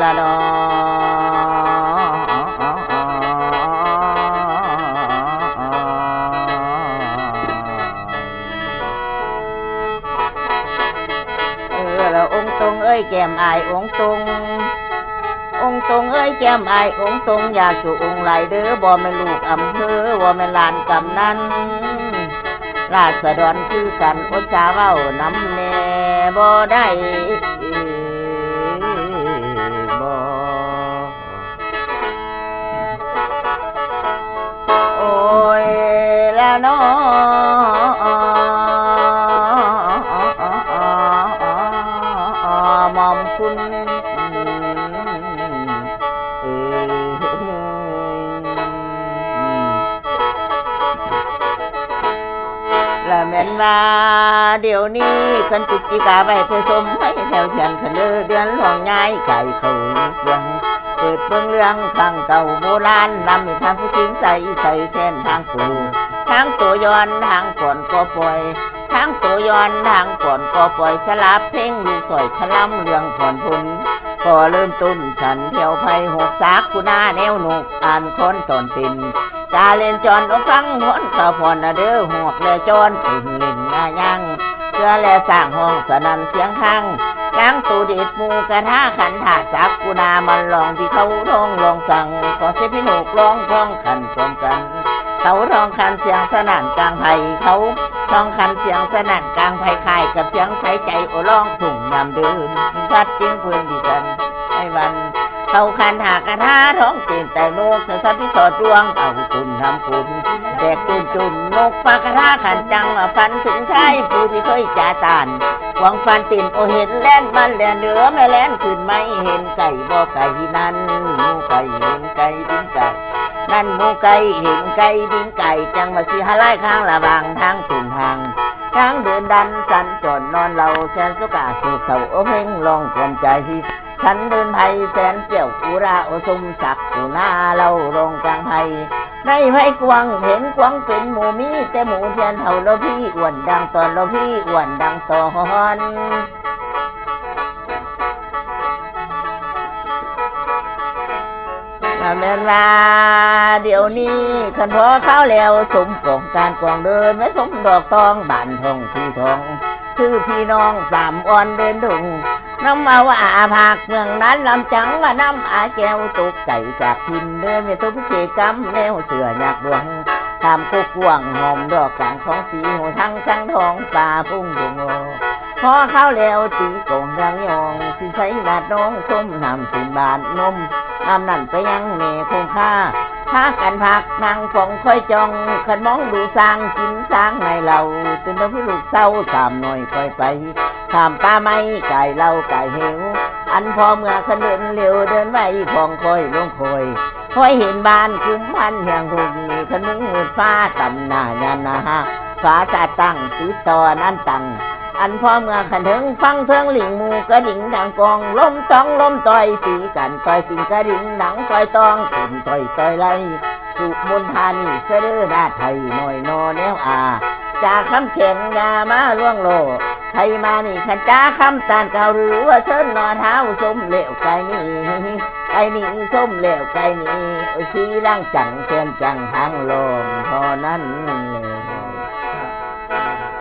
ละนอละองค์ตรงเอ้ยแก้มอายองค์ตรงองค์ตรงเอ้ยแก้มอายองค์ตรงอย่าสู่องค์ไหลเด้อบ่แม่นลูกอำเภอบ่แม่นลานกำนันราษฎรคือกันอดสาเว้าน้ำแน่บ่ได้บ่โอ้ยละน้อมอมคุณละแม่นว่าเดี๋ยวนี้คันจุกจิกาไปผสมให้แถวเทียนคันเดือนหลวงง่ายไก่เขาเกียงเปิดเบิ่งเรื่องข้างเก่าโบราณนำให้ทางผู้สิงใส่แค้นทางปูทางตัวย้อนทางก่อนก็ปล่อยทางตัวย้อนทางก่อนก็ปล่อยสลับเพ่งลูกสอยคล้ำเรื่องผ่อนพุนก็เริ่มต้นฉันเที่ยวไผ่หกซักกุณาแนวหนุกอ่านค้นตอนตินกาเล่นจอนเอาฟังม้วนข้าวพรเด้อหอกแลจอนปุ่นเล่นงายังเสื้อแลสร้างห้องสนั่นเสียงข้างล้างตูเด็ดมูกระทาขันถาสักกุณามันลองพี่เขาท้องลองสั่งขอเสียพี่หนุกร้องท้องขันพร้อมกันเขาท้องคันเสียงสนั่นกลางไผ่เขาท้องคันเสียงสนั่นกลางไผ่ข่ายกับเสียงใสใจโอร้องส่งยามเดินพัดจิ้งเพื่อนดิฉันให้วันเขาคันหากระทาท้องเก่งแต่นกสะสัดพิสอดดวงเอาคุณทำคุณแตกจุนนกปากระทาขันจังมาฟันถึงชายผู้ที่เคยจ่าตานหวังฟันตินโอเห็นแล่นมันแล่นเหนือแม่แล่นขึ้นไม่เห็นไก่บ่ไก่นั้นหมูไก่เห็นไก่บินไก่นั่นหมูไก่เห็นไก่บินไก่จังมาสิหาไล่ข้างละบางทางตุ่นทางทางเดินดันสันจอดนอนเราแสนสุกาสุขเสาโอเพ่งลองความใจฉันเดินไผ่แสนเปี่ยวกุราโอสมศักกุนาเราลงกลางไผ่ในไผ่กวางเห็นกวางเป็นหมูมีแต่หมูเทียนเท่าเราพี่อ้วนดังตอนเราพี่อ้วนดังตอนแม่นว่าเดี๋ยวนี้ขันพอเข้าแล้วสมกองการกองเดินไม่สมดอกตองบานทองที่ทองคือพี่น้องสามอ่อนเดินดุงน้ำมาว่าผักเมืองนั้นลำจังว่าน้ำอาแก้วตุกไก่จากทินเดินไปตุกพิเศษกำแนวเสือหยักดวงทำกุกกวางหอมดอกกลางของสีหูทั้งสังทองป่าพุ่งดงโอพอเข้าแล้วตีโกงดังยองสินใช้นาดน้องส้มน้ำสินบาทนมน้ำนั่นไปยังเมคงค่าพากันพักนางป่องค่อยจองขันมองดูสร้างกินสร้างในเราตื่นเต้นพี่ลูกเศร้าสามหน่อยค่อยไปถามป้าไม่ไก่เล่าไก่เหวอันพอเมื่อขันเดินเร็วเดินไว้พองคอยลงคอยคอยเห็นบ้านคุ้มพันเฮียงหุงมีขนุนมืดฟ้าตันหน้ายันนะฮะฟ้าสาตั้งติดต่อนั่นตังอันพอเมื่อขันถึงฟังเทิงหลิงมูกระดิ่งดังกองล้มต้องล้มต่อยตีกันต่อยติงกระดิ่งหนังต่อยตองติ่นต่อยไรสุมนทานีเสด็จหน้าไทยหน่อยนอแนวจากคำเข็งยามาล่วงโลไทยมานี่ขันจ้าคำตานเก่าหรือว่าเชิญนอนเท้าส้มเหลวไก่นี่ส้มเหลวไก่นี่โอ้ยสีล่างจังแค้นจังทางลมพอนั้นแหล